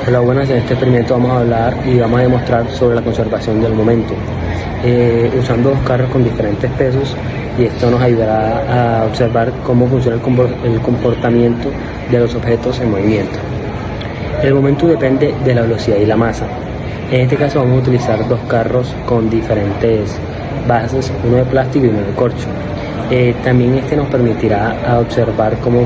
Hola, buenas. En este experimento vamos a hablar y vamos a demostrar sobre la conservación del momento, usando dos carros con diferentes pesos, y esto nos ayudará a observar cómo funciona el comportamiento de los objetos en movimiento. El momento depende de la velocidad y la masa. En este caso vamos a utilizar dos carros con diferentes bases, uno de plástico y uno de corcho. También este nos permitirá observar cómo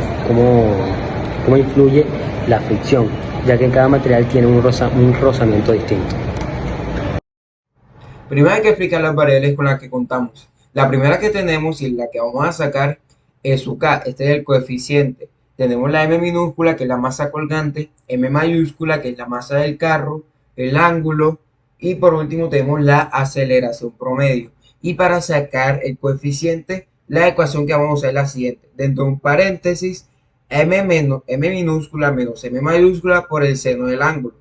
influye la fricción, ya que cada material tiene un rozamiento distinto. Primero hay que explicar las variables con las que contamos. La primera que tenemos y la que vamos a sacar es su K, este es el coeficiente. Tenemos la M minúscula, que es la masa colgante, M mayúscula, que es la masa del carro, el ángulo, y por último tenemos la aceleración promedio. Y para sacar el coeficiente, la ecuación que vamos a usar es la siguiente. Dentro de un paréntesis, M minúscula menos M mayúscula por el seno del ángulo.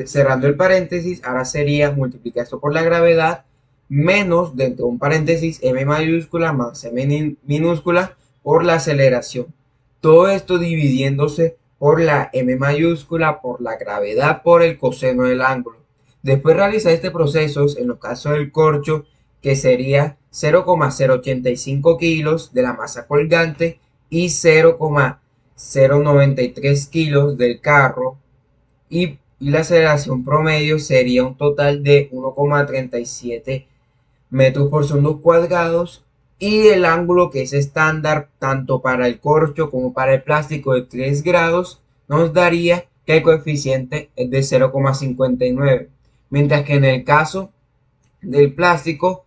Cerrando el paréntesis, ahora sería multiplicar esto por la gravedad menos, dentro de un paréntesis, M mayúscula más M minúscula por la aceleración. Todo esto dividiéndose por la M mayúscula, por la gravedad, por el coseno del ángulo. Después realizar este proceso en los casos del corcho, que sería 0,085 kilos de la masa colgante y 0,093 kilos del carro, y la aceleración promedio sería un total de 1,37 metros por segundo cuadrados, y el ángulo, que es estándar tanto para el corcho como para el plástico, de 3 grados, nos daría que el coeficiente es de 0,59, mientras que en el caso del plástico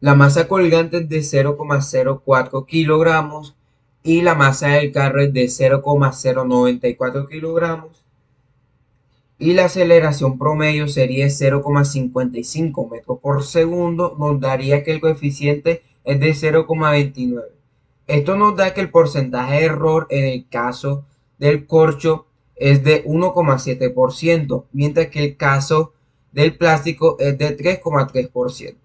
la masa colgante es de 0,04 kilogramos y la masa del carro es de 0,094 kilogramos, y la aceleración promedio sería 0,55 metros por segundo, nos daría que el coeficiente es de 0,29. Esto nos da que el porcentaje de error en el caso del corcho es de 1,7%, mientras que el caso del plástico es de 3,3%.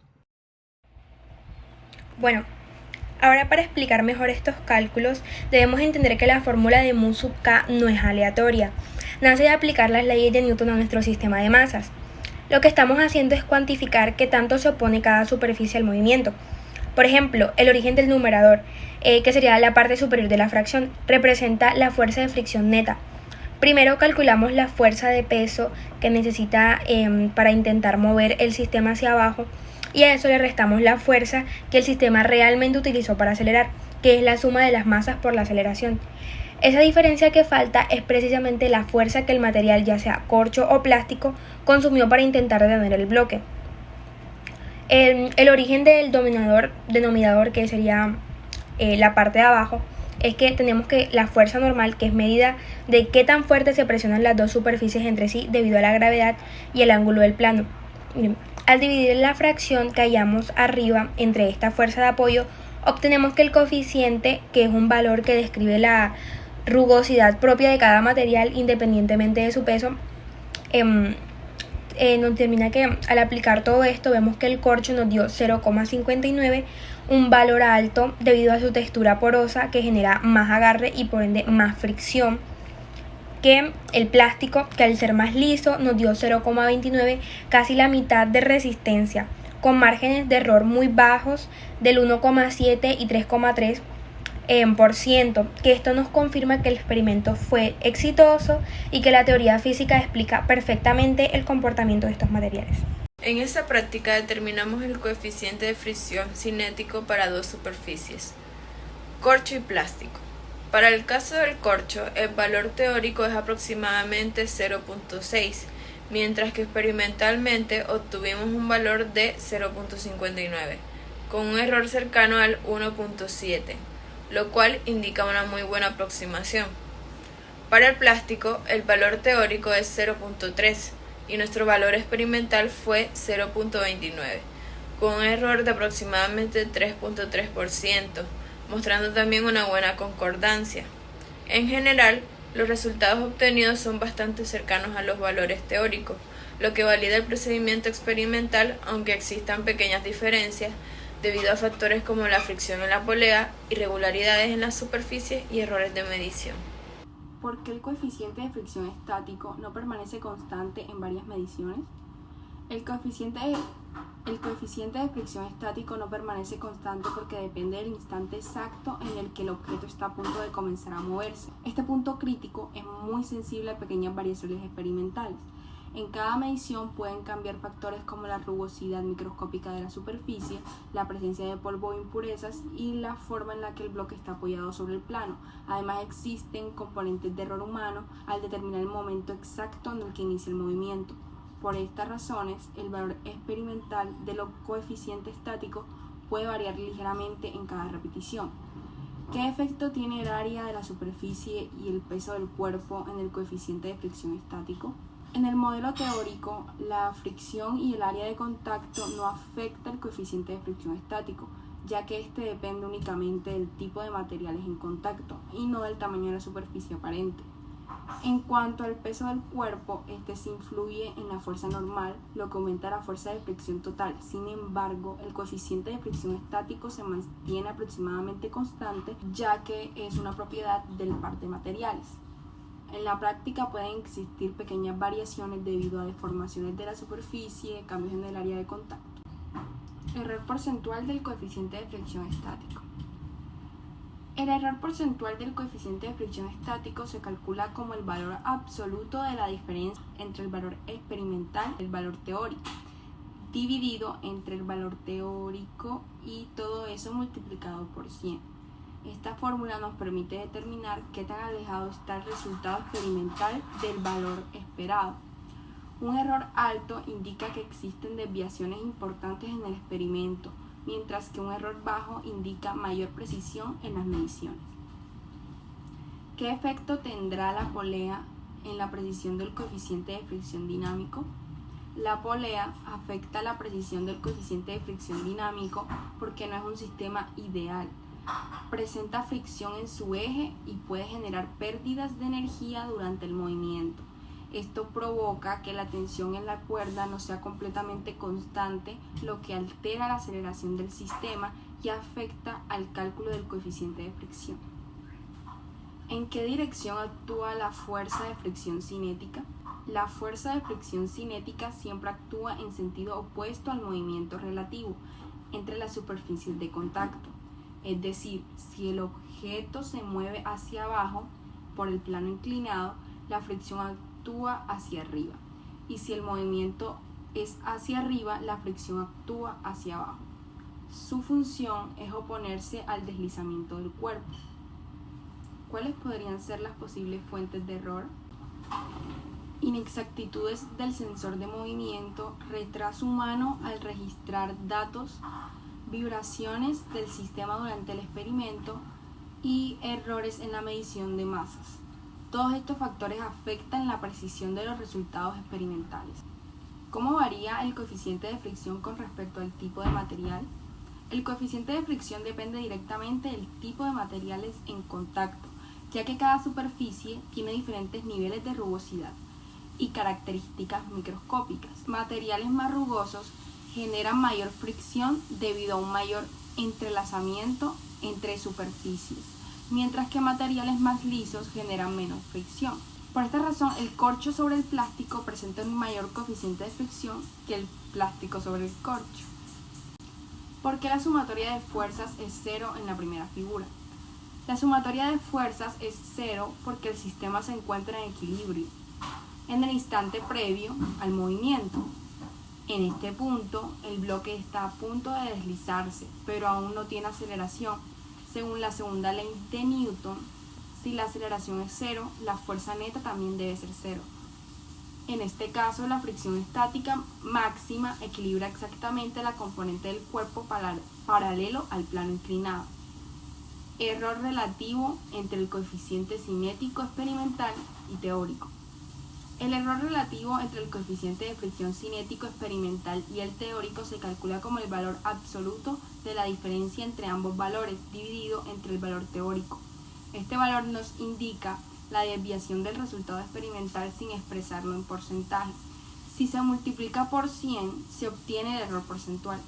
Bueno, ahora para explicar mejor estos cálculos, debemos entender que la fórmula de mu sub k no es aleatoria. Nace de aplicar las leyes de Newton a nuestro sistema de masas. Lo que estamos haciendo es cuantificar qué tanto se opone cada superficie al movimiento. Por ejemplo, el origen del numerador, que sería la parte superior de la fracción, representa la fuerza de fricción neta. Primero calculamos la fuerza de peso que necesita para intentar mover el sistema hacia abajo, y a eso le restamos la fuerza que el sistema realmente utilizó para acelerar, que es la suma de las masas por la aceleración. Esa diferencia que falta es precisamente la fuerza que el material, ya sea corcho o plástico, consumió para intentar detener el bloque. El origen del denominador, que sería la parte de abajo, es que tenemos que la fuerza normal, que es medida de qué tan fuerte se presionan las dos superficies entre sí debido a la gravedad y el ángulo del plano. Al dividir la fracción que hallamos arriba entre esta fuerza de apoyo, obtenemos que el coeficiente, que es un valor que describe la rugosidad propia de cada material independientemente de su peso, nos determina que al aplicar todo esto vemos que el corcho nos dio 0,59, un valor alto debido a su textura porosa que genera más agarre y por ende más fricción, que el plástico, que al ser más liso nos dio 0,29, casi la mitad de resistencia, con márgenes de error muy bajos del 1,7 y 3,3%, que esto nos confirma que el experimento fue exitoso y que la teoría física explica perfectamente el comportamiento de estos materiales. En esta práctica determinamos el coeficiente de fricción cinético para dos superficies, corcho y plástico. Para el caso del corcho, el valor teórico es aproximadamente 0,6, mientras que experimentalmente obtuvimos un valor de 0,59, con un error cercano al 1,7, lo cual indica una muy buena aproximación. Para el plástico, el valor teórico es 0,3 y nuestro valor experimental fue 0,29, con un error de aproximadamente 3,3%, mostrando también una buena concordancia. En general, los resultados obtenidos son bastante cercanos a los valores teóricos, lo que valida el procedimiento experimental, aunque existan pequeñas diferencias debido a factores como la fricción en la polea, irregularidades en las superficies y errores de medición. ¿Por qué el coeficiente de fricción estático no permanece constante en varias mediciones? El coeficiente de fricción estático no permanece constante porque depende del instante exacto en el que el objeto está a punto de comenzar a moverse. Este punto crítico es muy sensible a pequeñas variaciones experimentales. En cada medición pueden cambiar factores como la rugosidad microscópica de la superficie, la presencia de polvo o impurezas y la forma en la que el bloque está apoyado sobre el plano. Además, existen componentes de error humano al determinar el momento exacto en el que inicia el movimiento. Por estas razones, el valor experimental de los coeficientes estáticos puede variar ligeramente en cada repetición. ¿Qué efecto tiene el área de la superficie y el peso del cuerpo en el coeficiente de fricción estático? En el modelo teórico, la fricción y el área de contacto no afecta el coeficiente de fricción estático, ya que este depende únicamente del tipo de materiales en contacto y no del tamaño de la superficie aparente. En cuanto al peso del cuerpo, este se influye en la fuerza normal, lo que aumenta la fuerza de fricción total. Sin embargo, el coeficiente de fricción estático se mantiene aproximadamente constante, ya que es una propiedad del par de materiales. En la práctica pueden existir pequeñas variaciones debido a deformaciones de la superficie, cambios en el área de contacto. Error porcentual del coeficiente de fricción estático. El error porcentual del coeficiente de fricción estático se calcula como el valor absoluto de la diferencia entre el valor experimental y el valor teórico, dividido entre el valor teórico y todo eso multiplicado por 100. Esta fórmula nos permite determinar qué tan alejado está el resultado experimental del valor esperado. Un error alto indica que existen desviaciones importantes en el experimento, mientras que un error bajo indica mayor precisión en las mediciones. ¿Qué efecto tendrá la polea en la precisión del coeficiente de fricción dinámico? La polea afecta la precisión del coeficiente de fricción dinámico porque no es un sistema ideal. Presenta fricción en su eje y puede generar pérdidas de energía durante el movimiento. Esto provoca que la tensión en la cuerda no sea completamente constante, lo que altera la aceleración del sistema y afecta al cálculo del coeficiente de fricción. ¿En qué dirección actúa la fuerza de fricción cinética? La fuerza de fricción cinética siempre actúa en sentido opuesto al movimiento relativo entre las superficies de contacto. Es decir, si el objeto se mueve hacia abajo por el plano inclinado, la fricción actúa hacia arriba. Y si el movimiento es hacia arriba, la fricción actúa hacia abajo. Su función es oponerse al deslizamiento del cuerpo. ¿Cuáles podrían ser las posibles fuentes de error? Inexactitudes del sensor de movimiento, retraso humano al registrar datos, vibraciones del sistema durante el experimento y errores en la medición de masas. Todos estos factores afectan la precisión de los resultados experimentales. ¿Cómo varía el coeficiente de fricción con respecto al tipo de material? El coeficiente de fricción depende directamente del tipo de materiales en contacto, ya que cada superficie tiene diferentes niveles de rugosidad y características microscópicas. Materiales más rugosos generan mayor fricción debido a un mayor entrelazamiento entre superficies, mientras que materiales más lisos generan menos fricción. Por esta razón, el corcho sobre el plástico presenta un mayor coeficiente de fricción que el plástico sobre el corcho. ¿Por qué la sumatoria de fuerzas es cero en la primera figura? La sumatoria de fuerzas es cero porque el sistema se encuentra en equilibrio en el instante previo al movimiento. En este punto, el bloque está a punto de deslizarse, pero aún no tiene aceleración. Según la segunda ley de Newton, si la aceleración es cero, la fuerza neta también debe ser cero. En este caso, la fricción estática máxima equilibra exactamente la componente del cuerpo paralelo al plano inclinado. Error relativo entre el coeficiente cinético experimental y teórico. El error relativo entre el coeficiente de fricción cinético experimental y el teórico se calcula como el valor absoluto de la diferencia entre ambos valores dividido entre el valor teórico. Este valor nos indica la desviación del resultado experimental sin expresarlo en porcentaje. Si se multiplica por 100, se obtiene el error porcentual.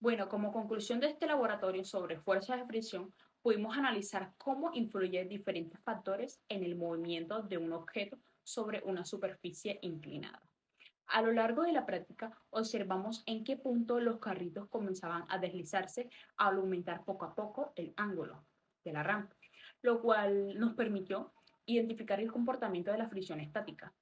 Bueno, como conclusión de este laboratorio sobre fuerzas de fricción, pudimos analizar cómo influyen diferentes factores en el movimiento de un objeto sobre una superficie inclinada. A lo largo de la práctica, observamos en qué punto los carritos comenzaban a deslizarse al aumentar poco a poco el ángulo de la rampa, lo cual nos permitió identificar el comportamiento de la fricción estática.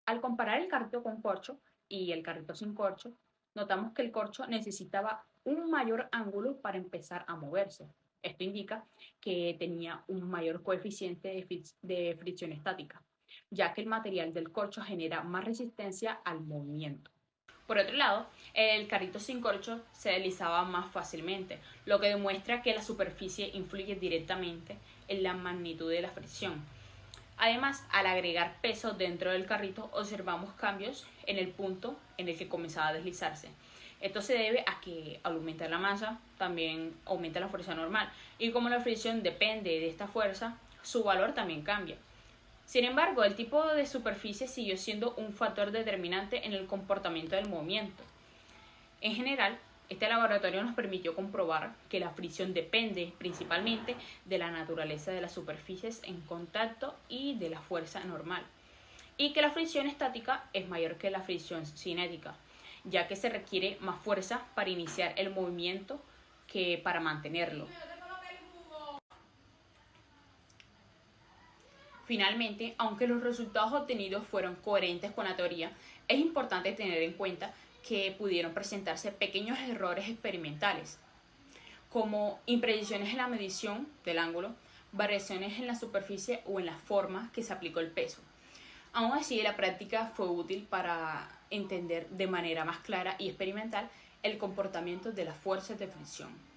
Al comparar el carrito con corcho y el carrito sin corcho, notamos que el corcho necesitaba un mayor ángulo para empezar a moverse. Esto indica que tenía un mayor coeficiente de fricción estática, ya que el material del corcho genera más resistencia al movimiento. Por otro lado, el carrito sin corcho se deslizaba más fácilmente, lo que demuestra que la superficie influye directamente en la magnitud de la fricción. Además, al agregar peso dentro del carrito, observamos cambios en el punto en el que comenzaba a deslizarse. Esto se debe a que al aumentar la masa, también aumenta la fuerza normal, y como la fricción depende de esta fuerza, su valor también cambia. Sin embargo, el tipo de superficie siguió siendo un factor determinante en el comportamiento del movimiento. En general, este laboratorio nos permitió comprobar que la fricción depende principalmente de la naturaleza de las superficies en contacto y de la fuerza normal, y que la fricción estática es mayor que la fricción cinética, ya que se requiere más fuerza para iniciar el movimiento que para mantenerlo. Finalmente, aunque los resultados obtenidos fueron coherentes con la teoría, es importante tener en cuenta que pudieron presentarse pequeños errores experimentales, como imprecisiones en la medición del ángulo, variaciones en la superficie o en la forma que se aplicó el peso. Aún así, la práctica fue útil para entender de manera más clara y experimental el comportamiento de las fuerzas de fricción.